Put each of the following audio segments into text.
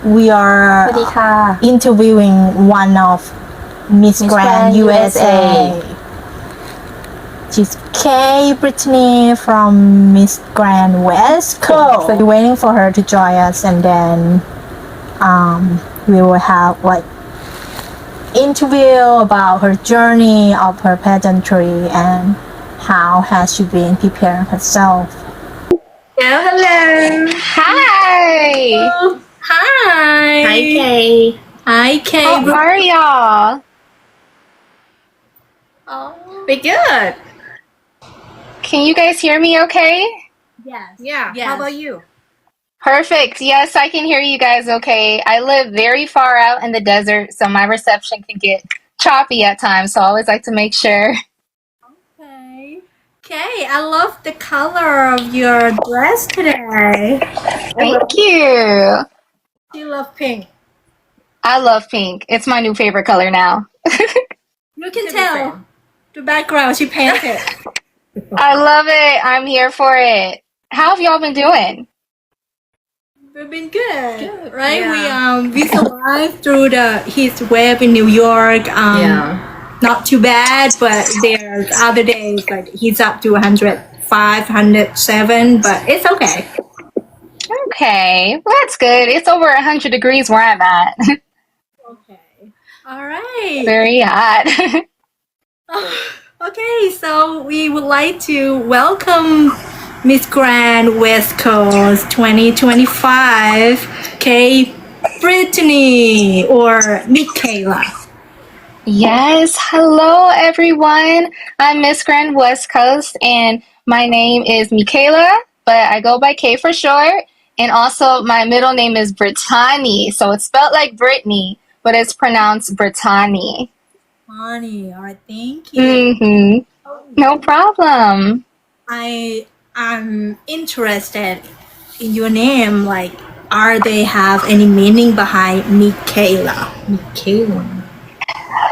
we are สวัสดีค่ะ interviewing one of Miss Grand USA. She's Kay Brittany from Miss Grand West Coast. So we're waiting for her to join us, and then we will have like interview about her journey of her pageantry and how has she been preparing herself. Hello. Hi. Hi. Hi, Kay. Hi, Kay. How are y'all? We good. Can you guys hear me okay? Yes. Yeah. Yes. How about you? Perfect. Yes, I can hear you guys okay. I live very far out in the desert, so my reception can get choppy at times, so I always like to make sure. Okay. Kay, I love the color of your dress today. Thank you. You love pink. I love pink. It's my new favorite color now. You can tell the background she painted. I love it. I'm here for it. How have y'all been doing? We've been good, Good, right? yeah. We survived through the heat wave in New York. Not too bad, but there's other days like heat's up to 105, 107, but it's okay. Okay, well, that's good. It's over 100 degrees where I'm at. Okay. All right. Very hot. Okay, so we would like to welcome Miss Grand West Coast 2025, Kay Brittany or Michaela. Yes, hello everyone. I'm Miss Grand West Coast and my name is Michaela, but I go by Kay for short. And also my middle name is Brittany, so it's spelled like Brittany, but it's pronounced Brittany. Honey, all right, thank you. Mm-hmm. No problem. I'm interested in your name. Like, are they have any meaning behind Michaela? Michaela.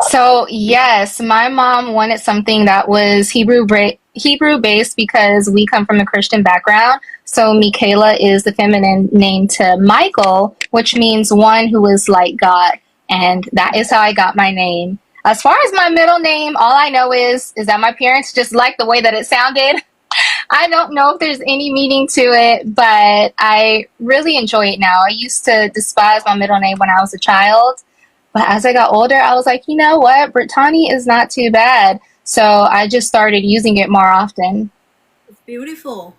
So yes, my mom wanted something that was Hebrew based because we come from a Christian background. So Michaela is the feminine name to Michael, which means one who is like God, and that is how I got my name. As far as my middle name, all I know is that my parents just liked the way that it sounded. I don't know if there's any meaning to it, but I really enjoy it now. I used to despise my middle name when I was a child. But as I got older, I was like, you know what? Brittany is not too bad. So I just started using it more often. It's beautiful.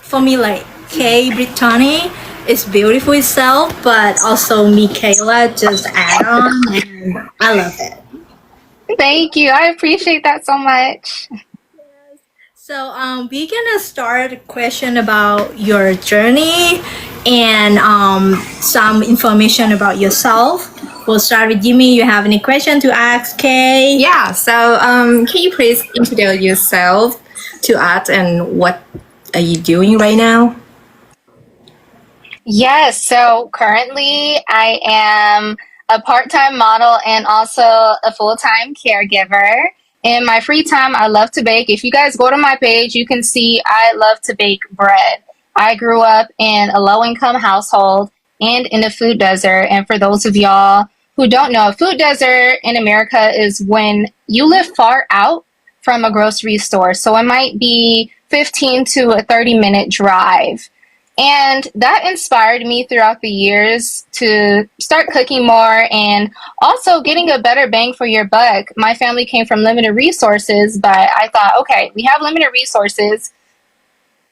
For me, like Kay Brittany is beautiful itself, but also Michaela just add on, and I love it. Thank you. I appreciate that so much. So we're gonna start a question about your journey and some information about yourself. We'll start with Jimmy. You have any question to ask Kay? Yeah. So, can you please introduce yourself to us and what are you doing right now? Yes. So currently I am a part-time model and also a full-time caregiver. In my free time, I love to bake. If you guys go to my page, you can see I love to bake bread. I grew up in a low-income household and in a food desert. And for those of y'all who don't know, a food desert in America is when you live far out from a grocery store. So it might be 15 to a 30-minute drive. And that inspired me throughout the years to start cooking more and also getting a better bang for your buck. My family came from limited resources, but I thought, okay, we have limited resources,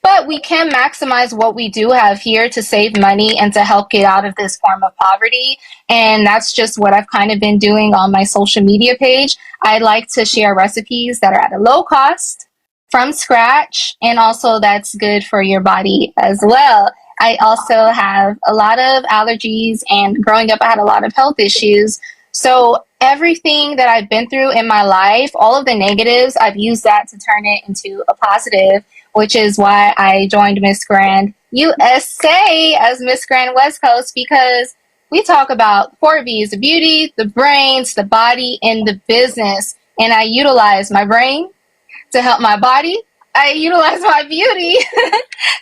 but we can maximize what we do have here to save money and to help get out of this form of poverty. And that's just what I've kind of been doing on my social media page. I like to share recipes that are at a low cost from scratch, and also that's good for your body as well. I also have a lot of allergies, and growing up I had a lot of health issues. So everything that I've been through in my life, all of the negatives, I've used that to turn it into a positive, which is why I joined Miss Grand USA as Miss Grand West Coast, because we talk about 4Bs, the beauty, the brains, the body, and the business. And I utilize my brain to help my body. I utilize my beauty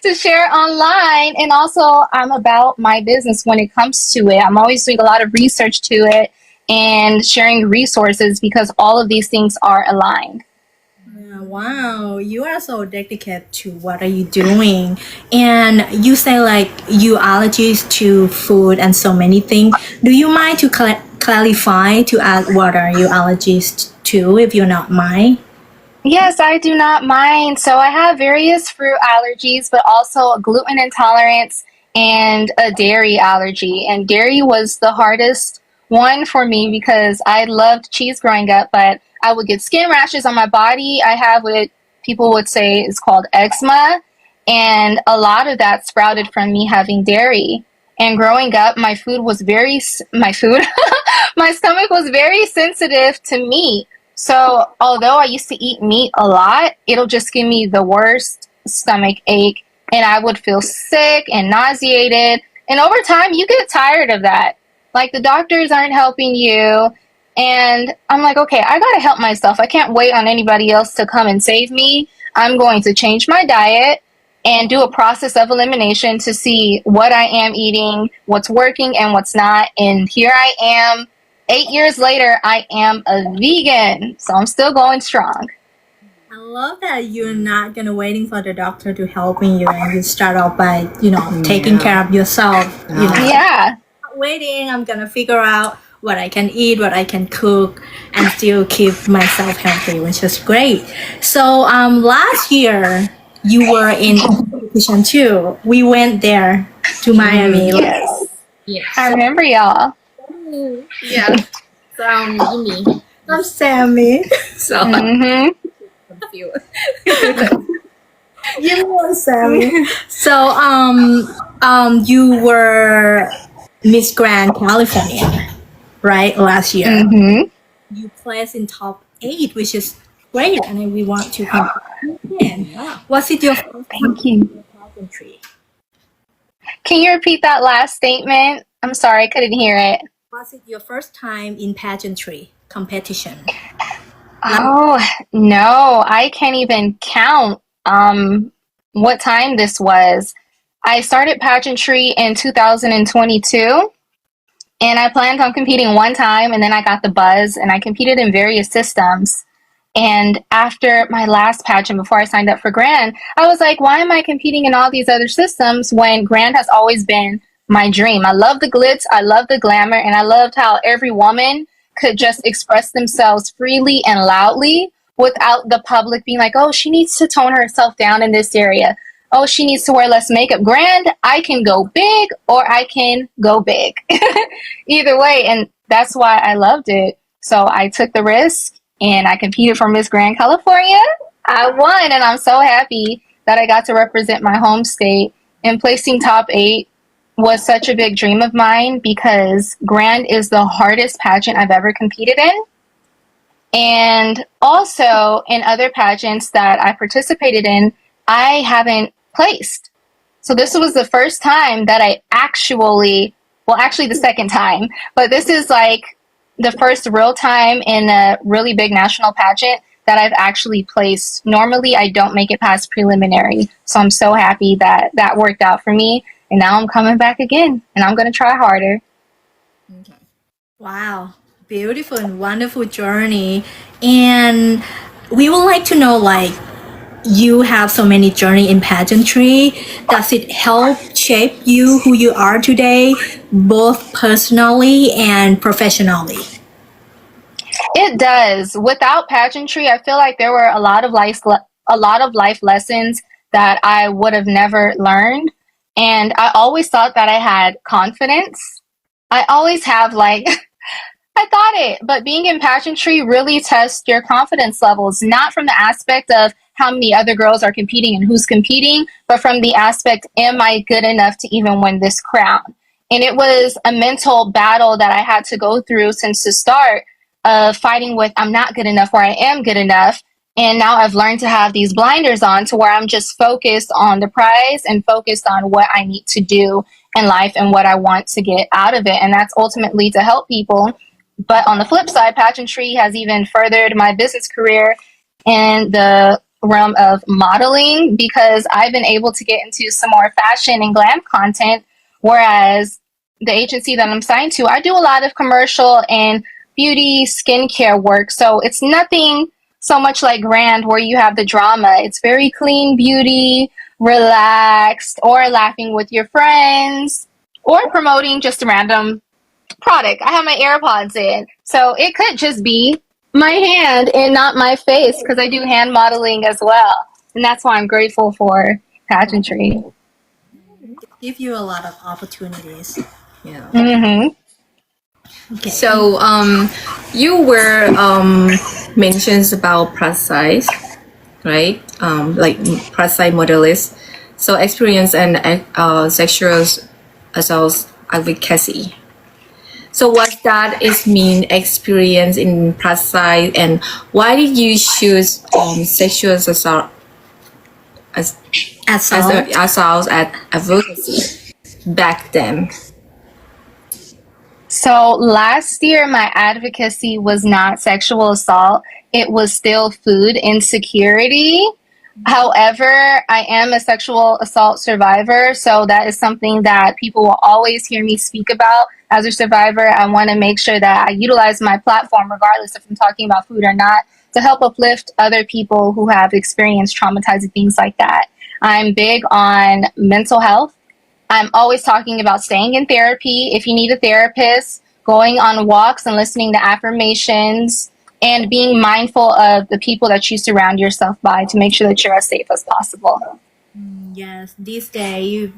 to share online. And also, I'm about my business when it comes to it. I'm always doing a lot of research to it and sharing resources because all of these things are aligned. Yeah, wow, you are so dedicated to what are you doing, and you say like you allergies to food and so many things. Do you mind to clarify to add what are you allergies to, if you're not mind? Yes, I do not mind. So I have various fruit allergies, but also a gluten intolerance and a dairy allergy. And dairy was the hardest one for me because I loved cheese growing up, but I would get skin rashes on my body. I have what people would say is called eczema, and a lot of that sprouted from me having dairy. And growing up, my food was my food, my stomach was very sensitive to meat. So, although I used to eat meat a lot, it'll just give me the worst stomach ache, and I would feel sick and nauseated. And over time, you get tired of that. Like, the doctors aren't helping you. And I'm like, okay, I gotta help myself. I can't wait on anybody else to come and save me. I'm going to change my diet and do a process of elimination to see what I am eating, what's working, and what's not. And here I am 8 years later, I am a vegan, so I'm still going strong. I love that you're not gonna waiting for the doctor to helping you, and you start off by taking care of yourself. Yeah. Not waiting. I'm gonna figure out what I can eat, what I can cook, and still keep myself healthy, which is great. So last year you were in competition too. We went there to Miami. Yes. Yes. I remember y'all. Yeah. So Yumi. I'm Sammy. So Mm-hmm. confused. You were Sammy. So you were Miss Grand California, right? Last year. Mm-hmm. You placed in top 8, which is great, and then we want to compete again. Was it your first Thank you. pageantry? Can you repeat that last statement? I'm sorry, I couldn't hear it. Was it your first time in pageantry competition? Oh, no, I can't even count what time this was. I started pageantry in 2022, and I planned on competing one time, and then I got the buzz, and I competed in various systems. And after my last pageant, before I signed up for Grand, I was like, why am I competing in all these other systems when Grand has always been my dream? I love the glitz, I love the glamour, and I loved how every woman could just express themselves freely and loudly without the public being like, oh, she needs to tone herself down in this area. Oh, she needs to wear less makeup. Grand, I can go big or I can go big. Either way. And that's why I loved it. So I took the risk and I competed for Miss Grand California. I won, and I'm so happy that I got to represent my home state. And placing top 8 was such a big dream of mine because Grand is the hardest pageant I've ever competed in. And also in other pageants that I participated in, I haven't placed. So this was the first time that I actually the second time, but this is like the first real time in a really big national pageant that I've actually placed. Normally, I don't make it past preliminary. So I'm so happy that that worked out for me. And now I'm coming back again, and I'm going to try harder. Okay. Wow. Beautiful and wonderful journey. And we would like to know, like, you have so many journey in pageantry. Does it help shape you who you are today, both personally and professionally? It does. Without pageantry, I feel like there were a lot of life lessons that I would have never learned. And I always thought that I had confidence. I always have I thought it, but being in pageantry really tests your confidence levels, not from the aspect of how many other girls are competing and who's competing, but from the aspect, am I good enough to even win this crown? And it was a mental battle that I had to go through since the start of fighting with, I'm not good enough, or I am good enough. And now I've learned to have these blinders on to where I'm just focused on the prize and focused on what I need to do in life and what I want to get out of it. And that's ultimately to help people. But on the flip side, pageantry has even furthered my business career in the realm of modeling because I've been able to get into some more fashion and glam content, whereas the agency that I'm signed to, I do a lot of commercial and beauty skincare work. So it's nothing so much like Grand where you have the drama. It's very clean beauty, relaxed, or laughing with your friends, or promoting just a random product. I have my AirPods in. So it could just be my hand and not my face because I do hand modeling as well. And that's why I'm grateful for pageantry. Give you a lot of opportunities. Yeah. Mm-hmm. Okay. So, you were mentions about plus size, right? Like plus size modelist. So, experience and sexual assault advocacy. So, what that is mean experience in plus size, and why did you choose sexual assault as assault at advocacy back then? So last year, my advocacy was not sexual assault. It was still food insecurity. However, I am a sexual assault survivor, so that is something that people will always hear me speak about. As a survivor, I want to make sure that I utilize my platform, regardless if I'm talking about food or not, to help uplift other people who have experienced traumatizing things like that. I'm big on mental health. I'm always talking about staying in therapy if you need a therapist, going on walks and listening to affirmations, and being mindful of the people that you surround yourself by to make sure that you're as safe as possible. Yes, this day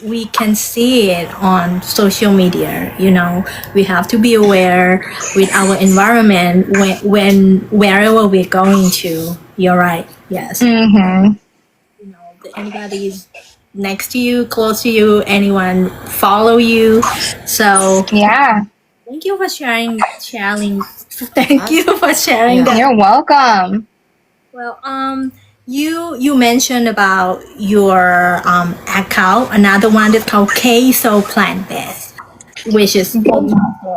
we can see it on social media. We have to be aware with our environment when wherever we're going to. You're right. Yes. Mm-hmm. Anybody's next to you, close to you, anyone follow you. So Yeah, thank you for sharing. Thank you for sharing that. you're welcome. Well, you mentioned about your account. Another one that's called K So Plant Based, which is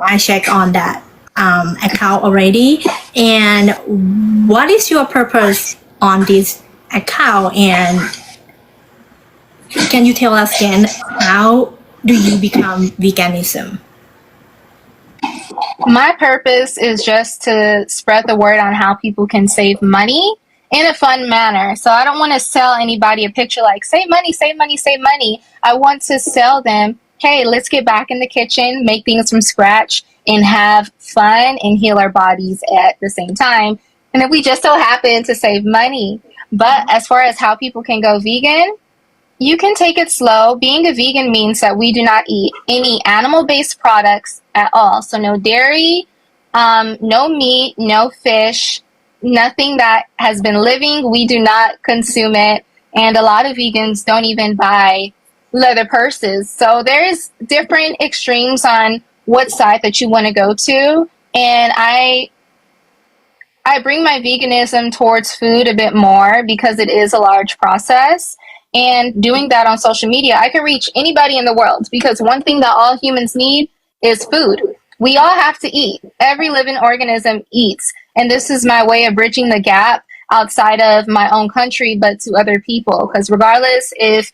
I checked on that account already. And what is your purpose on this account? And can you tell us again how do you become veganism? My purpose is just to spread the word on how people can save money in a fun manner. So I don't want to sell anybody a picture like save money, save money, save money. I want to sell them, hey, let's get back in the kitchen, make things from scratch, and have fun and heal our bodies at the same time. And if we just so happen to save money. But as far as how people can go vegan, you can take it slow. Being a vegan means that we do not eat any animal-based products at all. So no dairy, no meat, no fish, nothing that has been living. We do not consume it. And a lot of vegans don't even buy leather purses. So there's different extremes on what side that you want to go to. And I bring my veganism towards food a bit more because it is a large process. And doing that on social media, I can reach anybody in the world because one thing that all humans need is food. We all have to eat. Every living organism eats. And this is my way of bridging the gap outside of my own country, but to other people. Because regardless if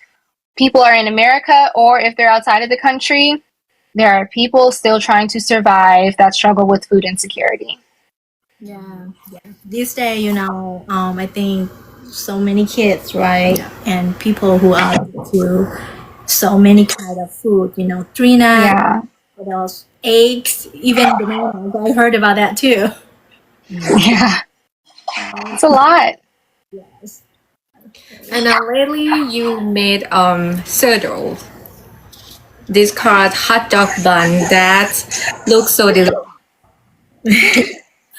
people are in America or if they're outside of the country, there are people still trying to survive that struggle with food insecurity. Yeah. This day, I think so many kids, right? And people who are into so many kind of food, tuna, Yeah. what else? Eggs, even bananas. I heard about that too. Yeah. It's a lot. Yes. And lately you made Surdol, this called hot dog bun that looks so delicious.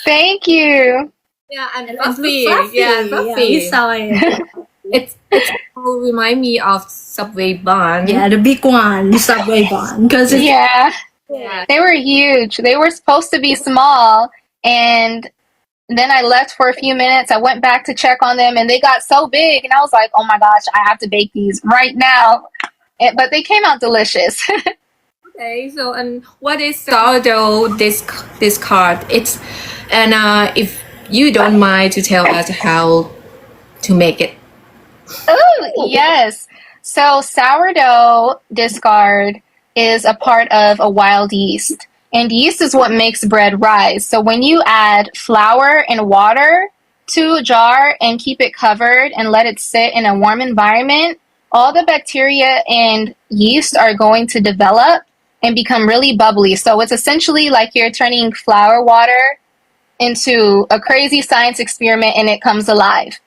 Thank you. Yeah, and And fluffy. fluffy. Yeah, Yeah, fluffy. we saw it. It's remind me of Subway bun. Yeah, the big one, the Subway bun, because it's Yeah. Yeah. They were huge. They were supposed to be small. And then I left for a few minutes. I went back to check on them and they got so big. And I was like, oh my gosh, I have to bake these right now. But they came out delicious. Okay, so and what is sourdough this card? It's and if you don't mind to tell us how to make it. Oh, yes. So sourdough discard is a part of a wild yeast. And yeast is what makes bread rise. So when you add flour and water to a jar and keep it covered and let it sit in a warm environment, all the bacteria and yeast are going to develop and become really bubbly. So it's essentially like you're turning flour water into a crazy science experiment and it comes alive.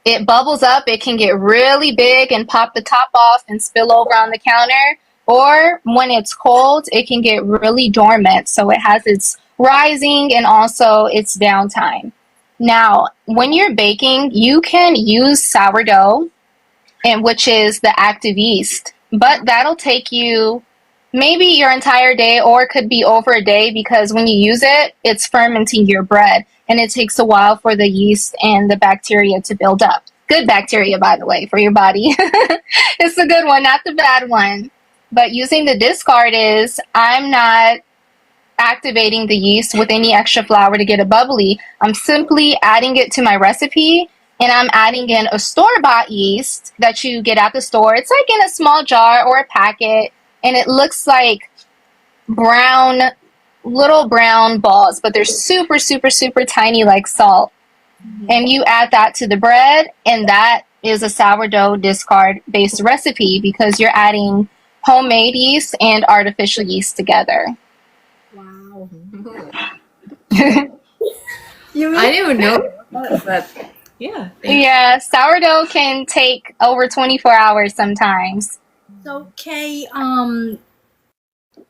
It bubbles up, it can get really big and pop the top off and spill over on the counter. Or when it's cold, it can get really dormant. So it has its rising and also its downtime. Now, when you're baking, you can use sourdough, and which is the active yeast, but that'll take you maybe your entire day, or it could be over a day, because when you use it, it's fermenting your bread and it takes a while for the yeast and the bacteria to build up. Good bacteria, by the way, for your body. It's a good one, not the bad one. But using the discard is, I'm not activating the yeast with any extra flour to get it bubbly. I'm simply adding it to my recipe, and I'm adding in a store-bought yeast that you get at the store. It's like in a small jar or a packet, and it looks like brown, little brown balls, but they're super, super, super tiny like salt. And you add that to the bread, and that is a sourdough discard based recipe because you're adding homemade yeast and artificial yeast together. Wow. I didn't know, but yeah. Yeah, sourdough can take over 24 hours sometimes. So, Kay,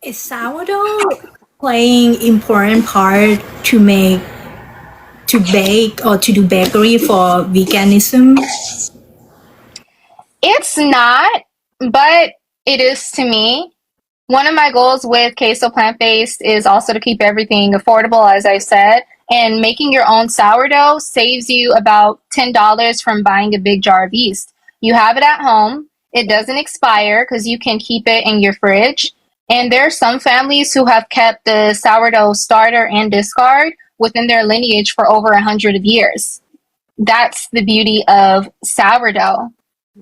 is sourdough playing important part to bake or to do bakery for veganism? It's not, but it is to me. One of my goals with queso plant-based is also to keep everything affordable, as I said, and making your own sourdough saves you about $10 from buying a big jar of yeast. You have it at home. It doesn't expire because you can keep it in your fridge. And there are some families who have kept the sourdough starter and discard within their lineage for over 100 of years. That's the beauty of sourdough.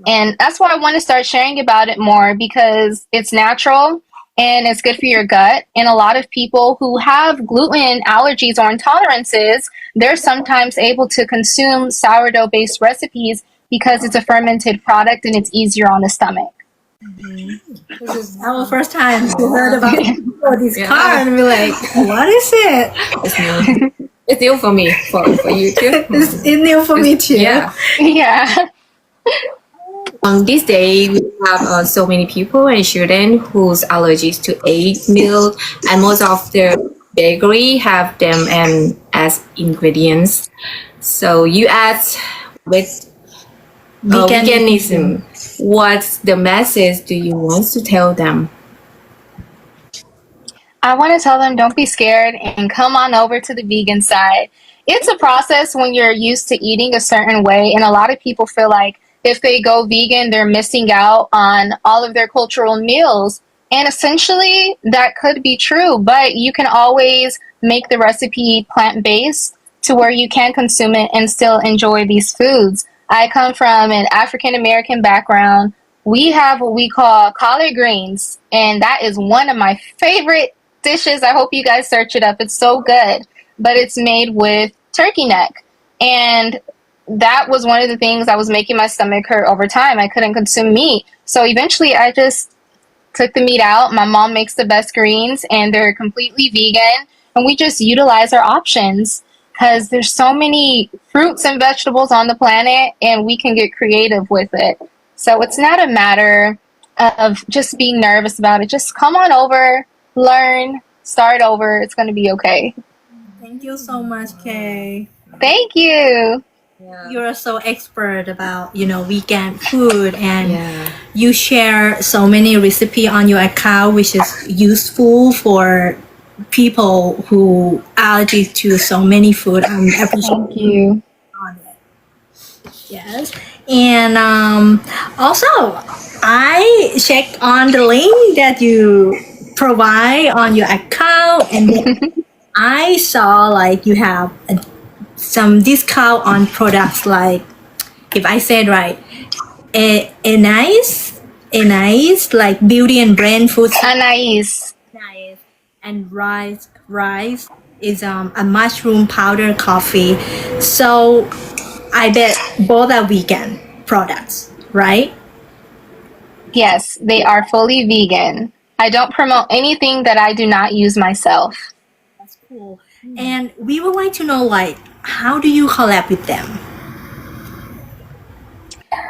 And that's why I want to start sharing about it more, because it's natural and it's good for your gut. And a lot of people who have gluten allergies or intolerances, they're sometimes able to consume sourdough based recipes because it's a fermented product and it's easier on the stomach. This is our first time we heard about this car, and we're like, what is it? It's new. It's new for me, for you too. It's new for me too. Yeah. Yeah. This day we have so many people and children whose allergies to egg, milk, and most of the bakery have them and as ingredients. So you ask with veganism, what's the message do you want to tell them? I want to tell them, don't be scared and come on over to the vegan side. It's a process when you're used to eating a certain way, and a lot of people feel like if they go vegan, they're missing out on all of their cultural meals. And essentially, that could be true, but you can always make the recipe plant-based to where you can consume it and still enjoy these foods. I come from an African American background. We have what we call collard greens, and that is one of my favorite dishes. I hope you guys search it up. It's so good, but it's made with turkey neck. And that was one of the things that was making my stomach hurt over time. I couldn't consume meat. So eventually I just took the meat out. My mom makes the best greens and they're completely vegan. And we just utilize our options because there's so many fruits and vegetables on the planet and we can get creative with it. So it's not a matter of just being nervous about it. Just come on over, learn, start over. It's going to be okay. Thank you so much, Kay. Thank you. You're so expert about vegan food, and you share so many recipe on your account, which is useful for people who allergic to so many food. Thank you. On it. Yes, and also I checked on the link that you provide on your account, and I saw like you have some discount on products like, if I said right, a nice like beauty and brand food. Anais. Nice. And rice is a mushroom powder coffee. So I bet both are vegan products, right? Yes, they are fully vegan. I don't promote anything that I do not use myself. That's cool. And we would like to know, like, how do you collab with them?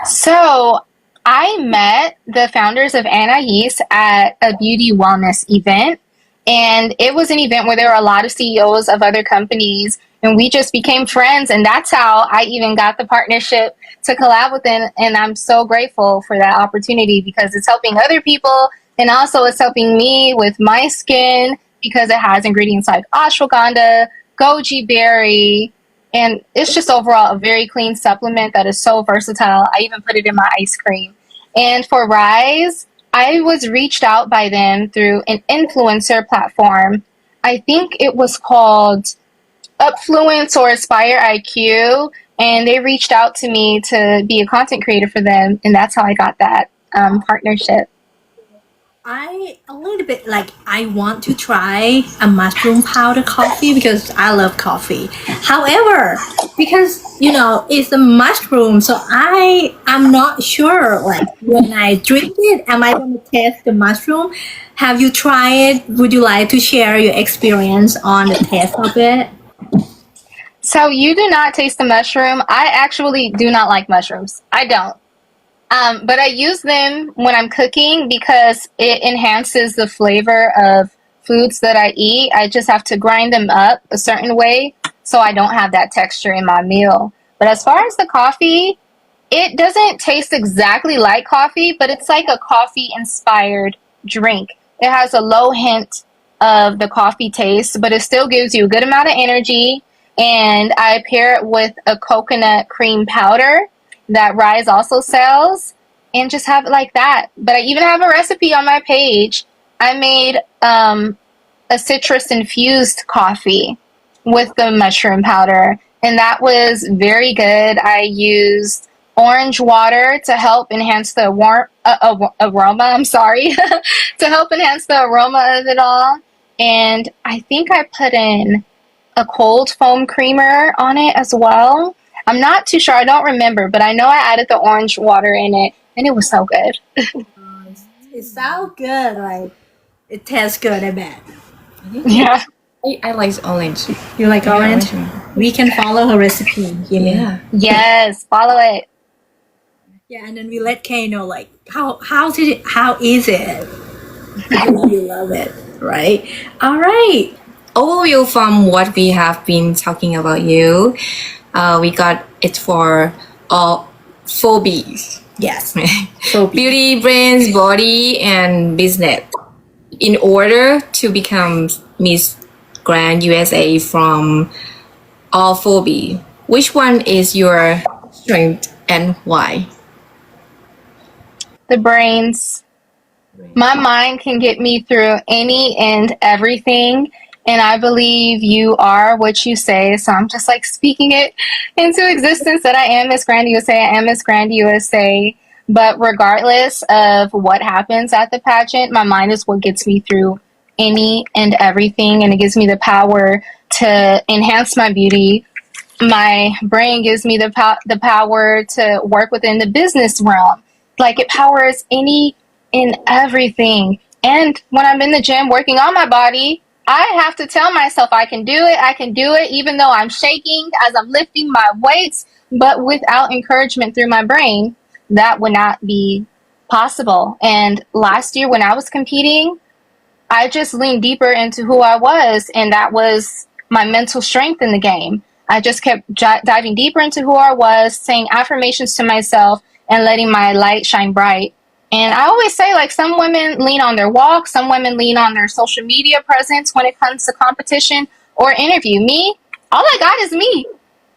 So I met the founders of Anais at a beauty wellness event. And it was an event where there were a lot of CEOs of other companies, and we just became friends. And that's how I even got the partnership to collab with them. And I'm so grateful for that opportunity because it's helping other people. And also, it's helping me with my skin because it has ingredients like ashwagandha, goji berry, and it's just overall a very clean supplement that is so versatile. I even put it in my ice cream. And for Rise, I was reached out by them through an influencer platform. I think it was called Upfluence or Aspire IQ. And they reached out to me to be a content creator for them. And that's how I got that partnership. A little bit like I want to try a mushroom powder coffee because I love coffee. However, because it's a mushroom, so I'm not sure like when I drink it, am I going to taste the mushroom? Have you tried it? Would you like to share your experience on the taste of it? So you do not taste the mushroom. I actually do not like mushrooms. I don't. But I use them when I'm cooking because it enhances the flavor of foods that I eat. I just have to grind them up a certain way so I don't have that texture in my meal. But as far as the coffee, it doesn't taste exactly like coffee, but it's like a coffee inspired drink. It has a low hint of the coffee taste, but it still gives you a good amount of energy. And I pair it with a coconut cream powder that Rise also sells and just have it like that. But I even have a recipe on my page. I made a citrus infused coffee with the mushroom powder, and that was very good. I used orange water to help enhance the aroma. I'm sorry, to help enhance the aroma of it all. And I think I put in a cold foam creamer on it as well. I'm not too sure. I don't remember, but I know I added the orange water in it, and it was so good. It sounds good. Like it tastes good. I bet. Yeah. I like orange. You like Yeah, orange? We can follow her recipe. Yeah. Yes. Follow it. Yeah, and then we let Kay know like how is it? You love it, right? All right. Overview from what we have been talking about you. We got it for all 4Bs. Yes. So Beauty, brains, body, and business. In order to become Miss Grand USA from all 4B, which one is your strength and why? The brains. My mind can get me through any and everything. And I believe you are what you say. So I'm just like speaking it into existence that I am Miss Grand USA. I am Miss Grand USA. But regardless of what happens at the pageant, my mind is what gets me through any and everything. And it gives me the power to enhance my beauty. My brain gives me the power to work within the business realm. Like it powers any and everything. And when I'm in the gym working on my body, I have to tell myself I can do it. I can do it, even though I'm shaking as I'm lifting my weights. But without encouragement through my brain, that would not be possible. And last year when I was competing, I just leaned deeper into who I was, and that was my mental strength in the game. I just kept diving deeper into who I was, saying affirmations to myself, and letting my light shine bright. And I always say, like, some women lean on their walk, some women lean on their social media presence when it comes to competition or interview. Me, all I got is me.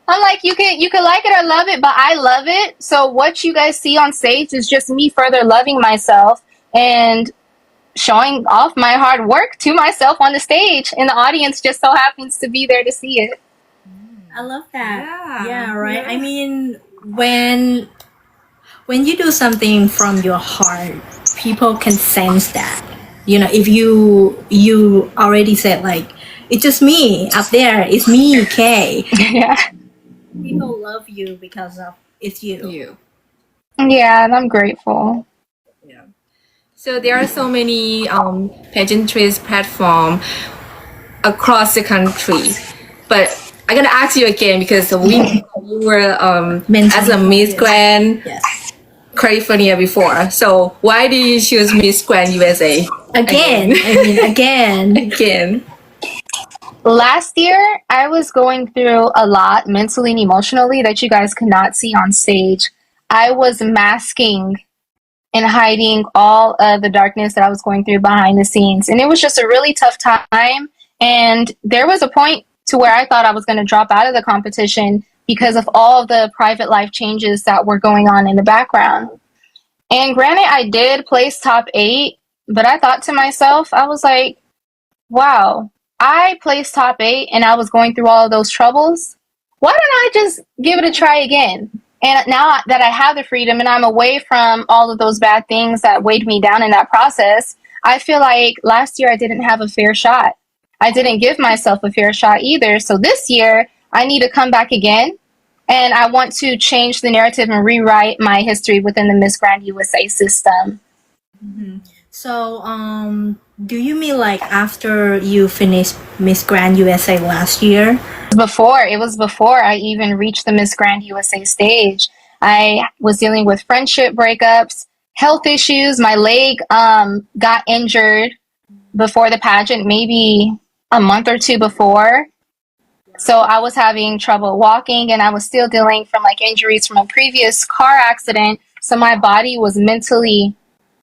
I'm like, you can like it or love it, but I love it. So what you guys see on stage is just me further loving myself and showing off my hard work to myself on the stage, and the audience just so happens to be there to see it. I love that. Yeah. Right. I mean, when you do something from your heart, people can sense that. If you already said like, it's just me up there, it's me, Kay. Yeah. People love you because of it's you. You. Yeah, and I'm grateful. Yeah. So there are so many pageantries platform across the country, but I'm gonna ask you again because we were as a Miss Grand Yes. California before. So why did you choose Miss Grand USA Again. I mean, again. again? Last year, I was going through a lot mentally and emotionally that you guys could not see on stage. I was masking and hiding all of the darkness that I was going through behind the scenes. And it was just a really tough time. And there was a point to where I thought I was going to drop out of the competition because of all of the private life changes that were going on in the background. And granted, I did place top 8, but I thought to myself, I was like, wow, I placed top 8 and I was going through all of those troubles. Why don't I just give it a try again? And now that I have the freedom and I'm away from all of those bad things that weighed me down in that process, I feel like last year I didn't have a fair shot. I didn't give myself a fair shot either. So this year I need to come back again. And I want to change the narrative and rewrite my history within the Miss Grand USA system. So, do you mean like after you finished Miss Grand USA last year? It was before I even reached the Miss Grand USA stage. I was dealing with friendship breakups, health issues. My leg got injured before the pageant, maybe a month or two before. So I was having trouble walking and I was still dealing from like injuries from a previous car accident. So my body was mentally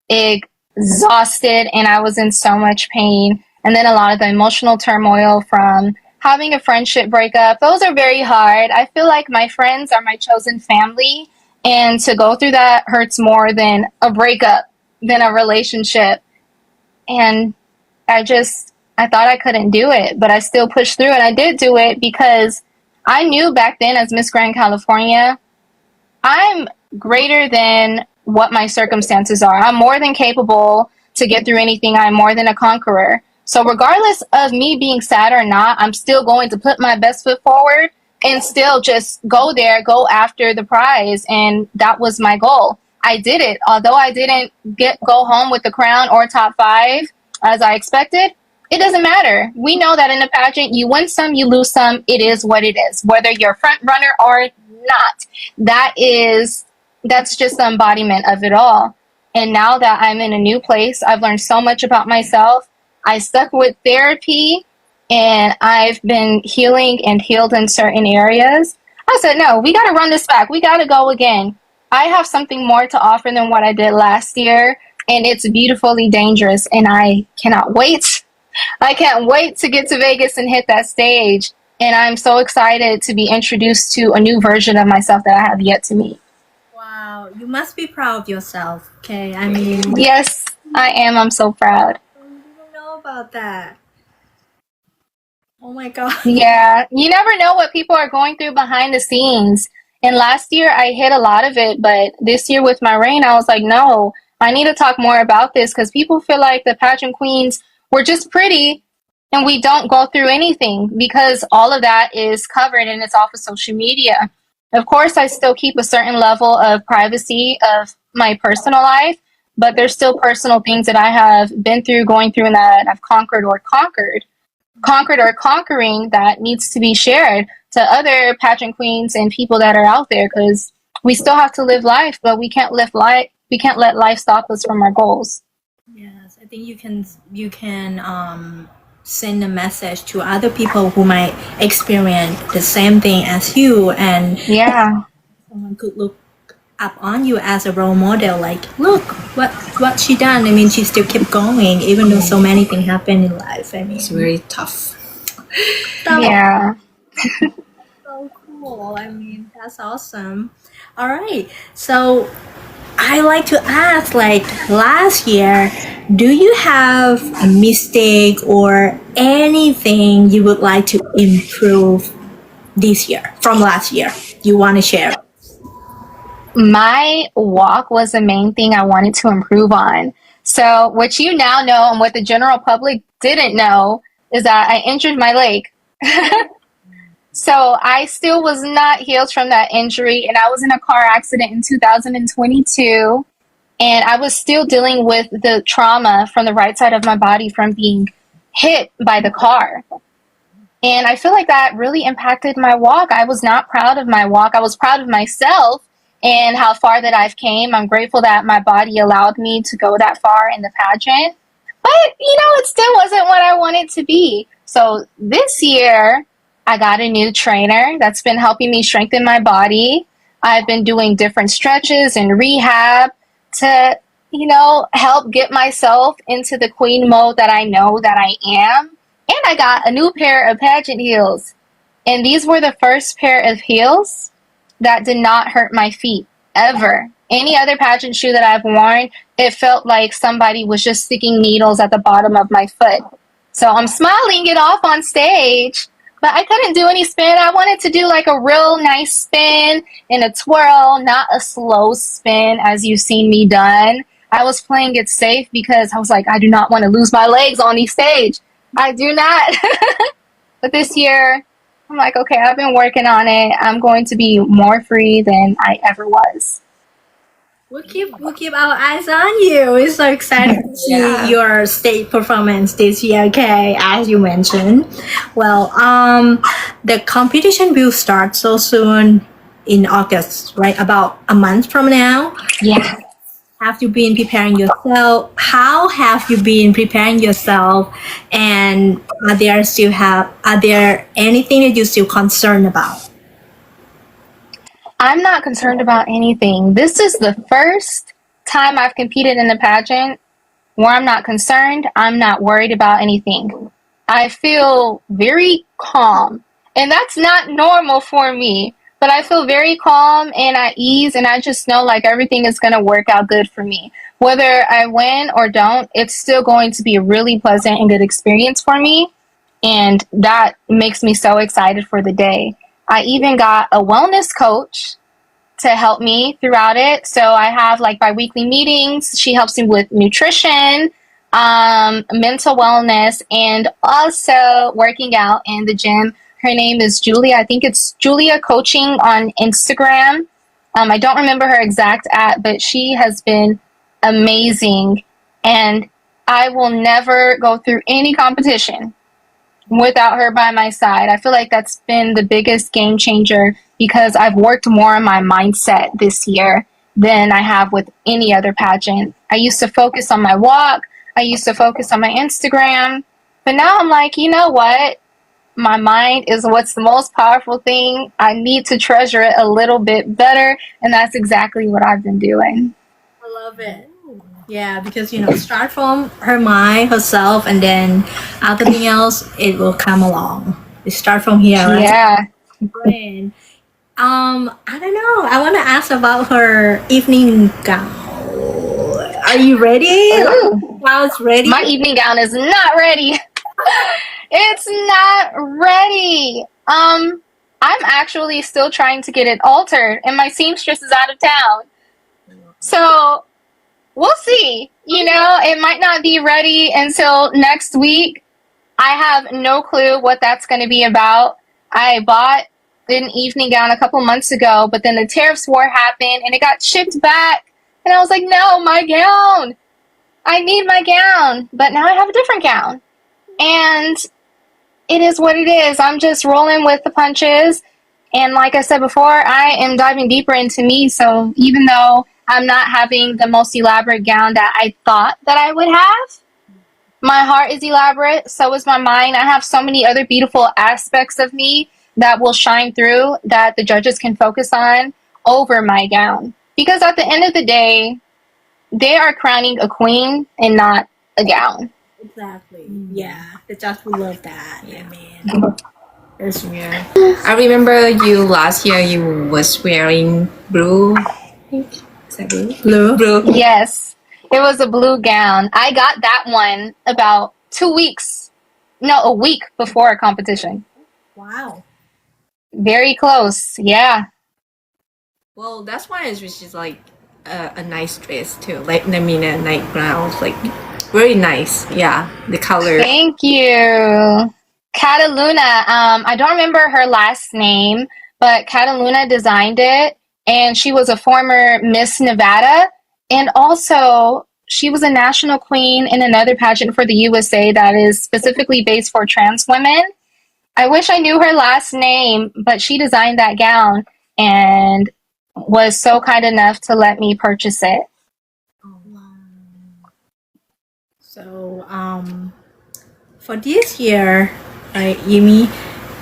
exhausted and I was in so much pain. And then a lot of the emotional turmoil from having a friendship breakup. Those are very hard. I feel like my friends are my chosen family. And to go through that hurts more than a breakup, than a relationship. And I thought I couldn't do it, but I still pushed through and I did do it because I knew back then as Miss Grand California, I'm greater than what my circumstances are. I'm more than capable to get through anything. I'm more than a conqueror. So regardless of me being sad or not, I'm still going to put my best foot forward and still just go there, go after the prize. And that was my goal. I did it. Although I didn't go home with the crown or top 5 as I expected, it doesn't matter. We know that in a pageant, you win some, you lose some. It is what it is, whether you're front runner or not. That's just the embodiment of it all. And now that I'm in a new place, I've learned so much about myself. I stuck with therapy and I've been healing and healed in certain areas. I said, no, we got to run this back. We got to go again. I have something more to offer than what I did last year. And it's beautifully dangerous. And I cannot wait. I can't wait to get to Vegas and hit that stage. And I'm so excited to be introduced to a new version of myself that I have yet to meet. Wow, you must be proud of yourself, okay? I mean, Yes, I am. I'm so proud. I didn't know about that. Oh my God. Yeah, you never know what people are going through behind the scenes. And last year I hit a lot of it, but this year with my reign, I was like, no, I need to talk more about this because people feel like the pageant queens were just pretty and we don't go through anything because all of that is covered and it's off of social media. Of course, I still keep a certain level of privacy of my personal life, but there's still personal things that I have been through, going through, and that I've conquered or conquering that needs to be shared to other pageant queens and people that are out there because we still have to live life, but we can't live life. We can't let life stop us from our goals. Yes, I think you can send a message to other people who might experience the same thing as you, and Yeah. someone could look up on you as a role model. Like, look what she done. I mean, she still kept going even though so many things happen in life. I mean, It's very tough. Yeah. so cool. I mean, that's awesome. All right, so I like to ask, like last year, do you have a mistake or anything you would like to improve this year from last year you want to share? My walk was the main thing I wanted to improve on. So, what you now know and what the general public didn't know is that I injured my leg. So, I still was not healed from that injury, and I was in a car accident in 2022, and I was still dealing with the trauma from the right side of my body from being hit by the car. And I feel like that really impacted my walk. I was not proud of my walk. I was proud of myself and how far that I've came. I'm grateful that my body allowed me to go that far in the pageant. But, it still wasn't what I wanted to be. So this year, I got a new trainer that's been helping me strengthen my body. I've been doing different stretches and rehab to, help get myself into the queen mode that I know that I am. And I got a new pair of pageant heels. And these were the first pair of heels that did not hurt my feet ever. Any other pageant shoe that I've worn, it felt like somebody was just sticking needles at the bottom of my foot. So I'm smiling it off on stage, but I couldn't do any spin. I wanted to do like a real nice spin and a twirl, not a slow spin as you've seen me done. I was playing it safe because I was like, I do not want to lose my legs on the stage. I do not. But this year, I'm like, okay, I've been working on it. I'm going to be more free than I ever was. We'll keep our eyes on you. We're so excited to see your stage performance this year, okay, as you mentioned. Well, the competition will start so soon in August, right? About a month from now. Yeah. Have you been preparing yourself? How have you been preparing yourself? And are there anything that you're still concerned about? I'm not concerned about anything. This is the first time I've competed in a pageant where I'm not concerned. I'm not worried about anything. I feel very calm. And that's not normal for me. But I feel very calm and at ease, and I just know like everything is going to work out good for me. Whether I win or don't, it's still going to be a really pleasant and good experience for me. And that makes me so excited for the day. I even got a wellness coach to help me throughout it. So I have like biweekly meetings. She helps me with nutrition, mental wellness, and also working out in the gym. Her name is Julia. I think it's Julia Coaching on Instagram. I don't remember her exact @ but she has been amazing. And I will never go through any competition without her by my side. I feel like that's been the biggest game changer because I've worked more on my mindset this year than I have with any other pageant. I used to focus on my walk. I used to focus on my Instagram. But now I'm like, you know what? My mind is what's the most powerful thing. I need to treasure it a little bit better. And that's exactly what I've been doing. I love it. Yeah, because start from her mind, herself, and then everything else it will come along. We start from here, right? Yeah. Great. I don't know. I want to ask about her evening gown. Are you ready? Ooh. Now it's ready. My evening gown is not ready. It's not ready. I'm actually still trying to get it altered, and my seamstress is out of town. So we'll see. It might not be ready until next week. I have no clue what that's going to be about. I bought an evening gown a couple months ago, but then the tariffs war happened and it got shipped back. And I was like, no, my gown. I need my gown. But now I have a different gown. And it is what it is. I'm just rolling with the punches. And like I said before, I am diving deeper into me. So even though I'm not having the most elaborate gown that I thought that I would have, my heart is elaborate. So is my mind. I have so many other beautiful aspects of me that will shine through that the judges can focus on over my gown. Because at the end of the day, they are crowning a queen and not a gown. Exactly. Yeah. The judge will love that. Yeah, man. It's weird. I remember you last year. You was wearing blue. I think is that blue? Blue. Yes, it was a blue gown. I got that one about a week before a competition. Wow. Very close. Yeah. Well, that's why it's just like a nice dress too. Like I mean, a night gown, like very nice. Yeah, the color. Thank you. Cataluna. I don't remember her last name, but Cataluna designed it, and she was a former Miss Nevada, and also she was a national queen in another pageant for the USA that is specifically based for trans women. I wish I knew her last name, but she designed that gown and was so kind enough to let me purchase it. So, for this year, Yumi,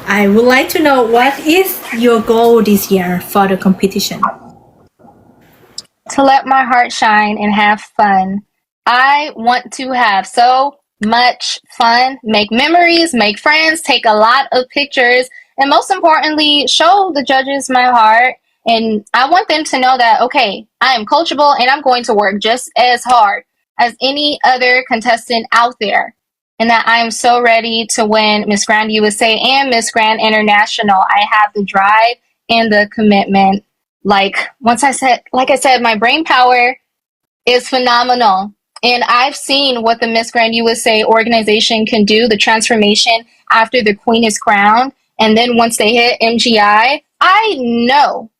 I would like to know what is your goal this year for the competition? To let my heart shine and have fun. I want to have so much fun, make memories, make friends, take a lot of pictures, and most importantly, show the judges my heart. And I want them to know that, okay, I am coachable and I'm going to work just as hard as any other contestant out there. And that I am so ready to win Miss Grand USA and Miss Grand International. I have the drive and the commitment. Like I said, my brain power is phenomenal. And I've seen what the Miss Grand USA organization can do, the transformation after the queen is crowned. And then once they hit MGI, I know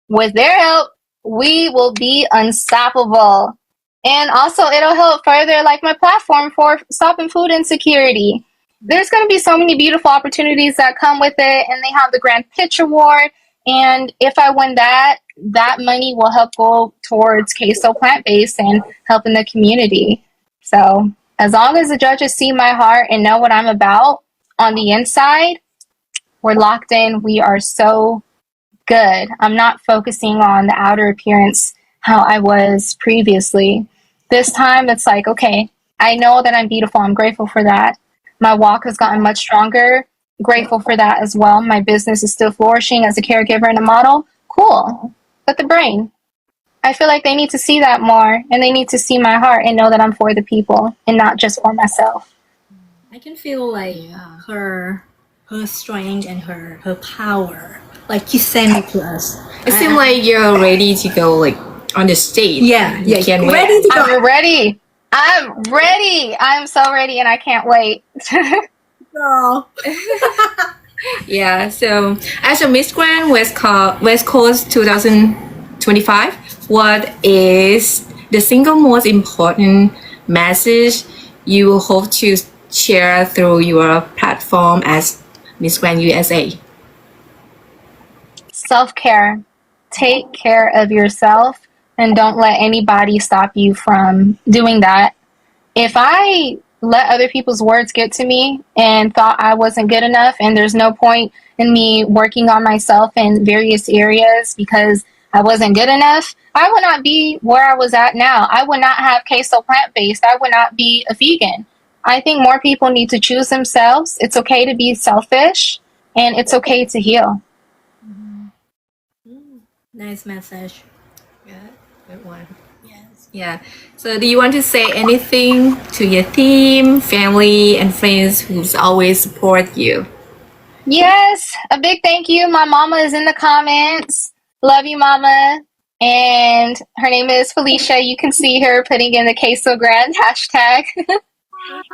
with their help, we will be unstoppable. And also it'll help further like my platform for stopping food insecurity. There's going to be so many beautiful opportunities that come with it, and they have the Grand Pitch Award. And if I win that, that money will help go towards queso plant-based and helping the community. So as long as the judges see my heart and know what I'm about on the inside, we're locked in. We are so good. I'm not focusing on the outer appearance how I was previously. This time it's like, okay, I know that I'm beautiful. I'm grateful for that. My walk has gotten much stronger. Grateful for that as well. My business is still flourishing as a caregiver and a model. Cool. But the brain, I feel like they need to see that more, and they need to see my heart and know that I'm for the people and not just for myself. I can feel like her strength and her power. Like she sent it to us. It seems like you're ready to go like on the stage. Yeah, You can't wait. ready to go. I'm ready. I'm ready. I'm so ready, and I can't wait. Girl. Yeah. So as a Miss Grand West Coast 2025, what is the single most important message you hope to share through your platform as Miss Grand USA? Self-care. Take care of yourself, and don't let anybody stop you from doing that. If I let other people's words get to me and thought I wasn't good enough, and there's no point in me working on myself in various areas because I wasn't good enough, I would not be where I was at now. I would not have queso plant-based. I would not be a vegan. I think more people need to choose themselves. It's okay to be selfish, and it's okay to heal. Nice message. Yeah, good one. Yes. Yeah. So do you want to say anything to your team, family, and friends who's always support you? Yes, a big thank you. My mama is in the comments. Love you, mama. And her name is Felicia. You can see her putting in the Queso Grand hashtag.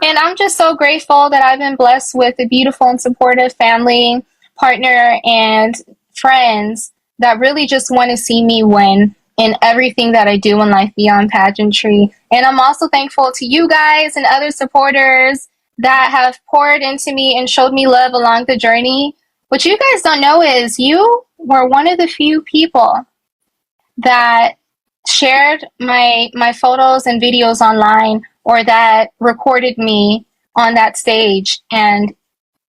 And I'm just so grateful that I've been blessed with a beautiful and supportive family, partner, and friends that really just want to see me win in everything that I do in life beyond pageantry. And I'm also thankful to you guys and other supporters that have poured into me and showed me love along the journey. What you guys don't know is you were one of the few people that shared my photos and videos online, or that recorded me on that stage. And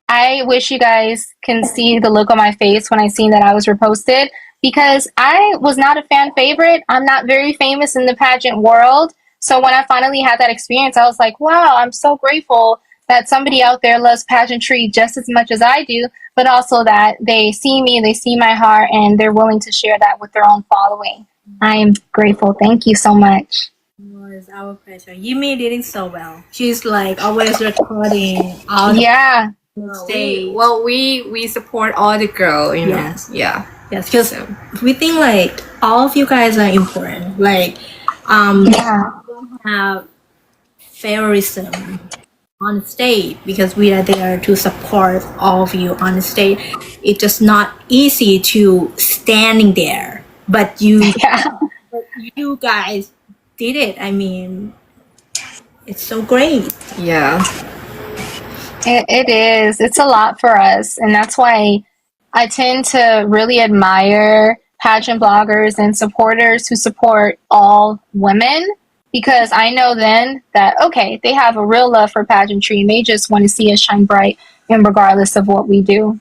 I wish you guys can see the look on my face when I seen that I was reposted, because I was not a fan favorite. I'm not very famous in the pageant world. So when I finally had that experience, I was like, wow, I'm so grateful that somebody out there loves pageantry just as much as I do, but also that they see me, they see my heart, and they're willing to share that with their own following. I am grateful. Thank you so much. Well, it's our pleasure. Yumi did it so well. She's like always recording all Yeah. We support all the girl, you know. Yes. Yeah. Yes, because we think like all of you guys are important. Like, Yeah. have favorism on the stage because we are there to support all of you on the stage. It's just not easy to standing there, but Yeah. you guys did it. I mean, it's so great. Yeah. It is. It's a lot for us. And that's why I tend to really admire pageant bloggers and supporters who support all women because I know then that, okay, they have a real love for pageantry and they just want to see us shine bright and regardless of what we do.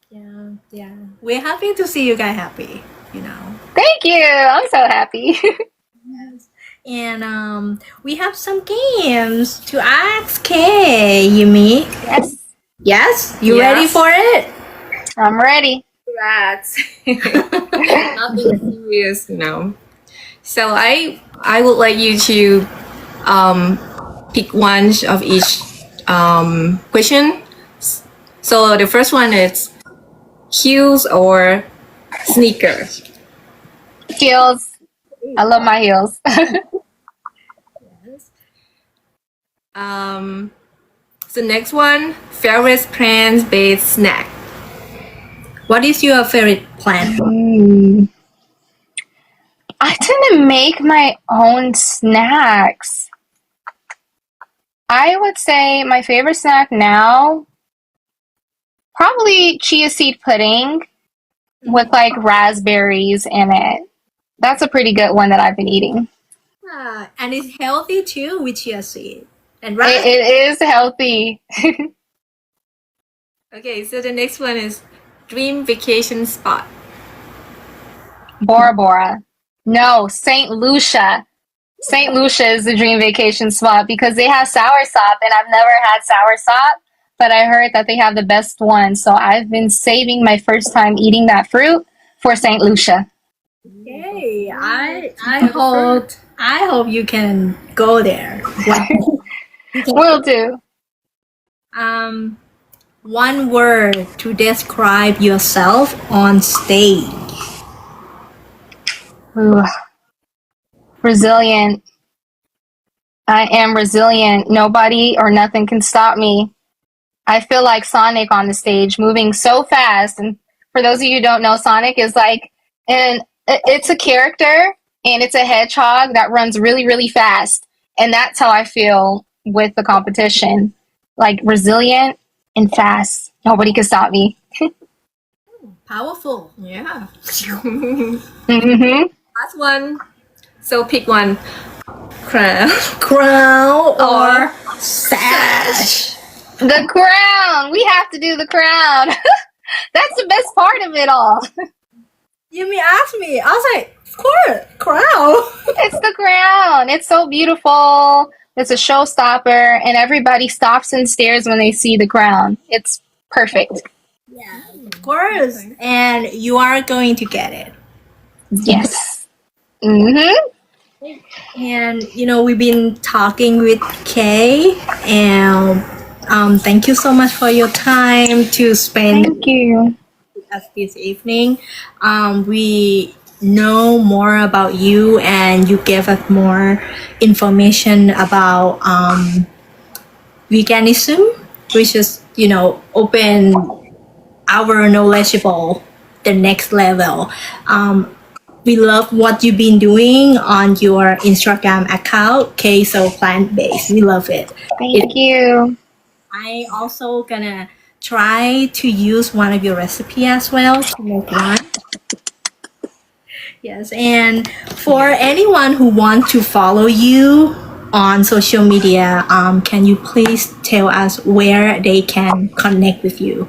Yeah, yeah. We're happy to see you guys happy, you know. Thank you. I'm so happy. And we have some games to ask Kay, Yumi. Yes, Yes? You Yes. ready for it? I'm ready. That's nothing serious, you know. So I would like you to pick one of each question. So the first one is heels or sneakers. Heels. I love my heels. So next one, favorite plant-based snack. What is your favorite plant? I tend to make my own snacks. I would say my favorite snack now, probably chia seed pudding with like raspberries in it. That's a pretty good one that I've been eating. And it's healthy too with chia seed. And It is healthy. Okay, so the next one is dream vacation spot. Bora Bora. No, St. Lucia. St. Lucia is the dream vacation spot because they have soursop, and I've never had soursop, but I heard that they have the best one. So I've been saving my first time eating that fruit for St. Lucia. Hey, I hope you can go there. Will do. One word to describe yourself on stage. Ooh. Resilient. I am resilient. Nobody or nothing can stop me. I feel like Sonic on the stage, moving so fast. And for those of you who don't know, Sonic is like, it's a character and it's a hedgehog that runs really, really fast. And that's how I feel with the competition. Like resilient and fast. Nobody can stop me. Powerful. Yeah. Mm-hmm. Last one. So pick one. Crown. Crown or sash. The crown. We have to do the crown. That's the best part of it all. You mean ask me? I was like, of course, crown. It's the crown. It's so beautiful. It's a showstopper, and everybody stops and stares when they see the crown. It's perfect. Yeah, of course. And you are going to get it. Yes. Mm-hmm. And you know, we've been talking with Kay, and thank you so much for your time to spend Thank you. with us this evening. We know more about you, and you gave us more information about veganism, which is, you know, open our knowledgeable the next level. We love what you've been doing on your Instagram account, So Plant Based. We love it. Thank you. I also gonna try to use one of your recipe as well to make one. Yes, and for anyone who wants to follow you on social media, can you please tell us where they can connect with you?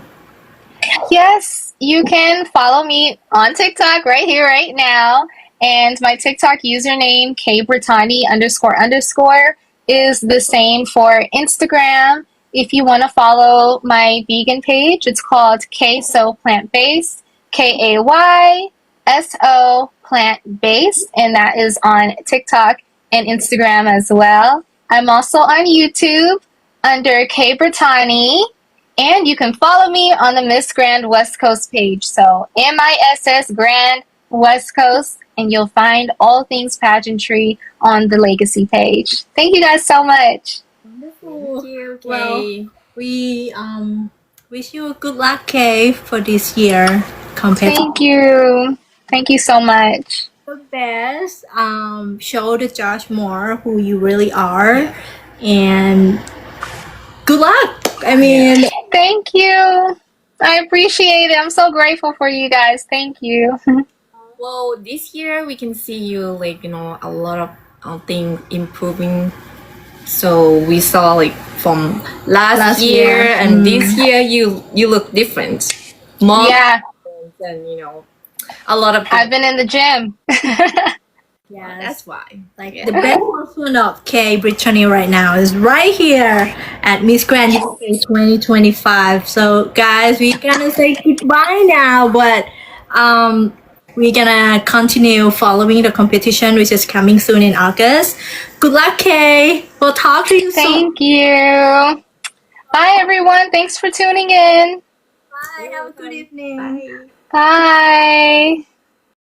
Yes, you can follow me on TikTok right here, right now. And my TikTok username, Kay Brittany __ is the same for Instagram. If you want to follow my vegan page, it's called So Plant Based, KAYSO Plant Based, and that is on TikTok and Instagram as well. I'm also on YouTube. under Kay Brittany. And you can follow me on the Miss Grand West Coast page. So MISS Grand West Coast, and you'll find all things pageantry on the Legacy page. Thank you guys so much. Thank you, Kay. Well, we wish you good luck, Kay, for this year competition. Thank you. Thank you so much. The best. Show the judge more who you really are, and good luck. I mean, Thank you. I appreciate it. I'm so grateful for you guys. Thank you. Well, this year we can see you like a lot of things improving. So we saw like from last year and this year you look different. More Yeah, and a lot of I've been in the gym. yes, that's why. like the best version of Kay Brittany right now is right here at Miss Grand UK 2025. So guys, we're gonna say goodbye now, but we're gonna continue following the competition, which is coming soon in August. Good luck, Kay. We'll talk to you soon. Thank you. Bye, everyone. Thanks for tuning in. Bye. Have a good evening. Bye. Bye.